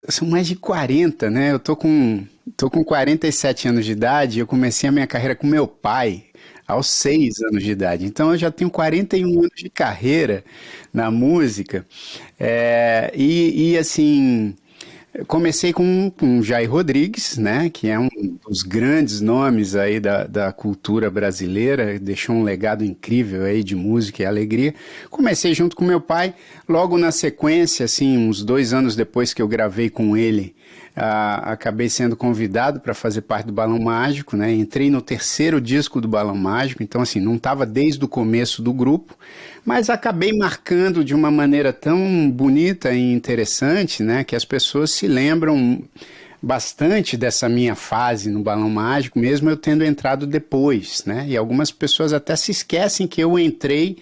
São mais de 40, né? Tô com 47 anos de idade. Eu comecei a minha carreira com meu pai aos 6 anos de idade. Então eu já tenho 41 anos de carreira na música. Assim, eu comecei com Jair Rodrigues, né, que é um dos grandes nomes aí da cultura brasileira, deixou um legado incrível aí de música e alegria. Comecei junto com meu pai, logo na sequência, assim, uns 2 anos depois que eu gravei com ele, acabei sendo convidado para fazer parte do Balão Mágico, né? Entrei no terceiro disco do Balão Mágico, então assim, não estava desde o começo do grupo, mas acabei marcando de uma maneira tão bonita e interessante, né, que as pessoas se lembram bastante dessa minha fase no Balão Mágico, mesmo eu tendo entrado depois, né? E algumas pessoas até se esquecem que eu entrei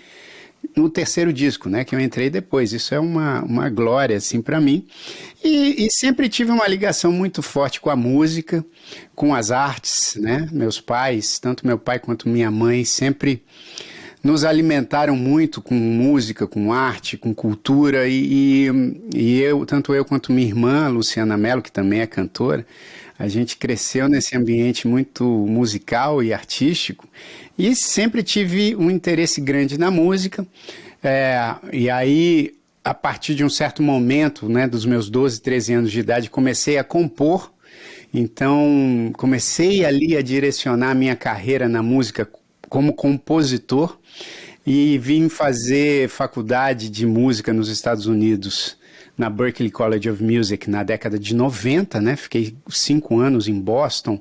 no terceiro disco, né, que eu entrei depois. Isso é uma glória, assim, para mim. E sempre tive uma ligação muito forte com a música, com as artes, né? Meus pais, tanto meu pai quanto minha mãe, sempre nos alimentaram muito com música, com arte, com cultura, e eu, tanto eu quanto minha irmã, Luciana Mello, que também é cantora, a gente cresceu nesse ambiente muito musical e artístico, e sempre tive um interesse grande na música, e aí, a partir de um certo momento, né, dos meus 12, 13 anos de idade, comecei a compor. Então, comecei ali a direcionar a minha carreira na música como compositor e vim fazer faculdade de música nos Estados Unidos, na Berklee College of Music, na década de 90, né? Fiquei 5 anos em Boston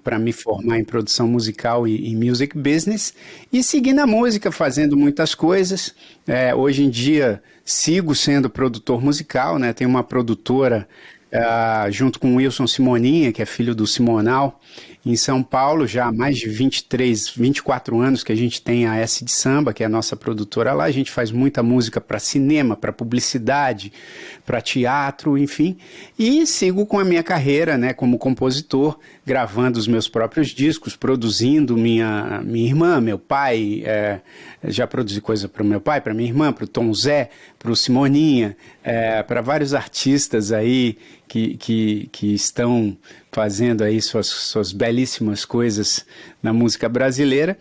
para me formar em produção musical e music business e segui na música, fazendo muitas coisas. Hoje em dia sigo sendo produtor musical, né? Tenho uma produtora junto com o Wilson Simoninha, que é filho do Simonal, em São Paulo, já há mais de 23, 24 anos que a gente tem a S de Samba, que é a nossa produtora lá. A gente faz muita música para cinema, para publicidade, para teatro, enfim. E sigo com a minha carreira, né, como compositor, gravando os meus próprios discos, produzindo minha irmã, meu pai. Já produzi coisa para o meu pai, para minha irmã, para o Tom Zé, para o Simoninha, para vários artistas aí que estão fazendo aí suas belíssimas coisas na música brasileira.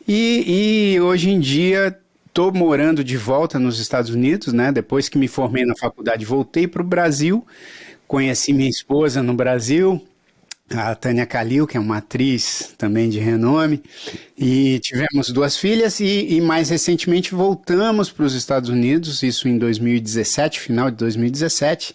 E hoje em dia estou morando de volta nos Estados Unidos, né? Depois que me formei na faculdade, voltei para o Brasil, conheci minha esposa no Brasil, a Tânia Kalil, que é uma atriz também de renome, e tivemos 2 filhas e mais recentemente voltamos para os Estados Unidos, isso em 2017, final de 2017,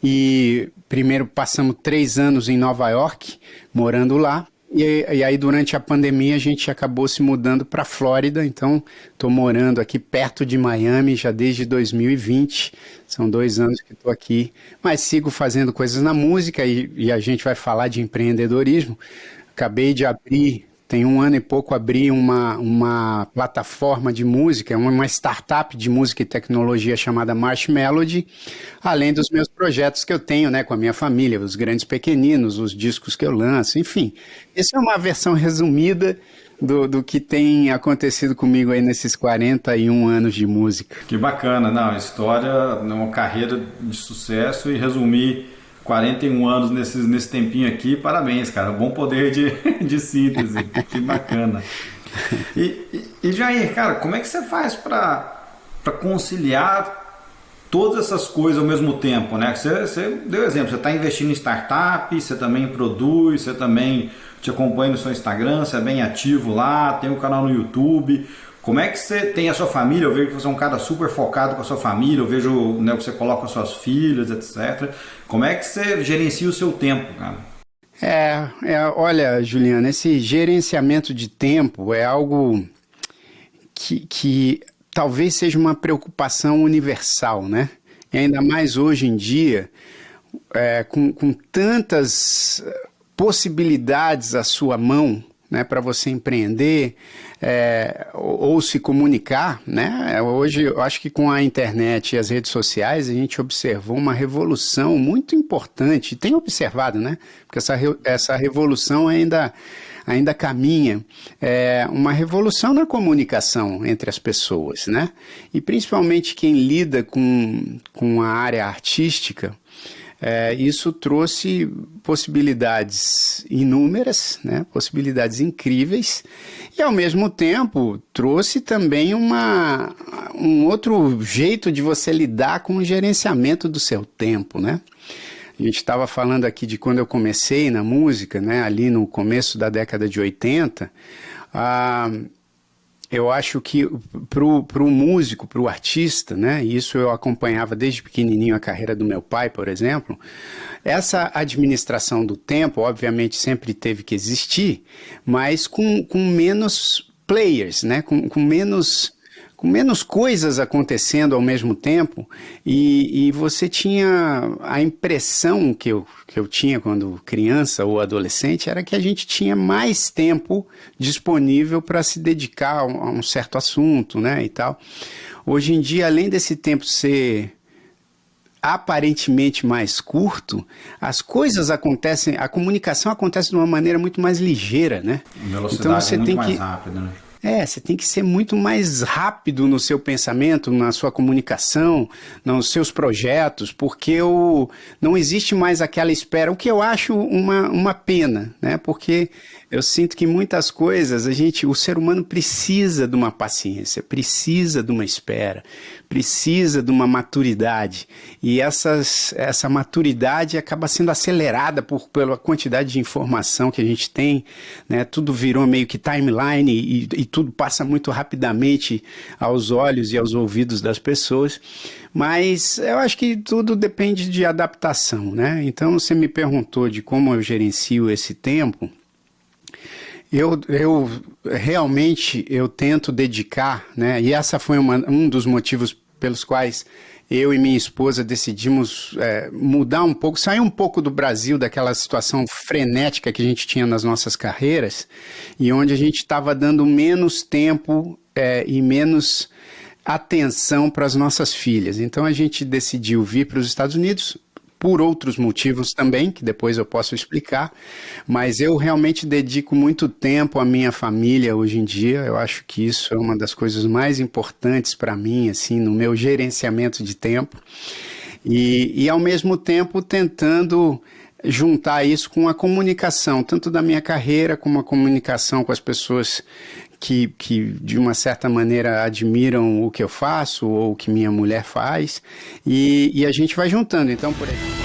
e primeiro passamos 3 anos em Nova York, morando lá, e aí durante a pandemia a gente acabou se mudando para a Flórida, então estou morando aqui perto de Miami já desde 2020, são 2 anos que estou aqui, mas sigo fazendo coisas na música e a gente vai falar de empreendedorismo. Acabei de abrir, tem 1 ano e pouco, abri uma plataforma de música, uma startup de música e tecnologia chamada Marsh Melody, além dos meus projetos que eu tenho, né, com a minha família, os grandes pequeninos, os discos que eu lanço, enfim. Essa é uma versão resumida do que tem acontecido comigo aí nesses 41 anos de música. Que bacana, não, história, uma carreira de sucesso e resumir 41 anos nesse tempinho aqui, parabéns, cara, bom poder de síntese, que bacana. E Jair, cara, como é que você faz para conciliar todas essas coisas ao mesmo tempo, né? Você deu exemplo, você está investindo em startup, você também produz, você também te acompanha no seu Instagram, você é bem ativo lá, tem um canal no YouTube. Como é que você tem a sua família? Eu vejo que você é um cara super focado com a sua família, eu vejo, né, que você coloca as suas filhas, etc. Como é que você gerencia o seu tempo, cara? Olha, Juliana, esse gerenciamento de tempo é algo que talvez seja uma preocupação universal, né? E ainda mais hoje em dia, com tantas possibilidades à sua mão, né, para você empreender ou se comunicar, né? Hoje eu acho que com a internet e as redes sociais a gente observou uma revolução muito importante, tem observado, né? Porque essa revolução ainda caminha, uma revolução na comunicação entre as pessoas, né? E principalmente quem lida com a área artística, Isso trouxe possibilidades inúmeras, né? Possibilidades incríveis, e ao mesmo tempo trouxe também um outro jeito de você lidar com o gerenciamento do seu tempo, né? A gente estava falando aqui de quando eu comecei na música, né? Ali no começo da década de 80, eu acho que para o músico, para o artista, né, isso eu acompanhava desde pequenininho a carreira do meu pai, por exemplo, essa administração do tempo, obviamente, sempre teve que existir, mas com menos players, né, com menos coisas acontecendo ao mesmo tempo, e você tinha a impressão que eu tinha quando criança ou adolescente, era que a gente tinha mais tempo disponível para se dedicar a um certo assunto, né, e tal. Hoje em dia, além desse tempo ser aparentemente mais curto, as coisas acontecem, a comunicação acontece de uma maneira muito mais ligeira, né? Velocidade Então você muito tem mais que rápida, né? você tem que ser muito mais rápido no seu pensamento, na sua comunicação, nos seus projetos, porque não existe mais aquela espera, o que eu acho uma pena, né? Porque eu sinto que muitas coisas, o ser humano precisa de uma paciência, precisa de uma espera, precisa de uma maturidade, e essa maturidade acaba sendo acelerada pela quantidade de informação que a gente tem, né? Tudo virou meio que timeline e tudo passa muito rapidamente aos olhos e aos ouvidos das pessoas, mas eu acho que tudo depende de adaptação, né? Então você me perguntou de como eu gerencio esse tempo. Eu realmente tento dedicar, né? E essa foi um dos motivos pelos quais eu e minha esposa decidimos mudar um pouco, sair um pouco do Brasil, daquela situação frenética que a gente tinha nas nossas carreiras, e onde a gente estava dando menos tempo e menos atenção para as nossas filhas. Então a gente decidiu vir para os Estados Unidos, por outros motivos também, que depois eu posso explicar, mas eu realmente dedico muito tempo à minha família hoje em dia. Eu acho que isso é uma das coisas mais importantes para mim, assim, no meu gerenciamento de tempo, e ao mesmo tempo tentando juntar isso com a comunicação, tanto da minha carreira como a comunicação com as pessoas que de uma certa maneira admiram o que eu faço ou o que minha mulher faz, e a gente vai juntando, então por aí.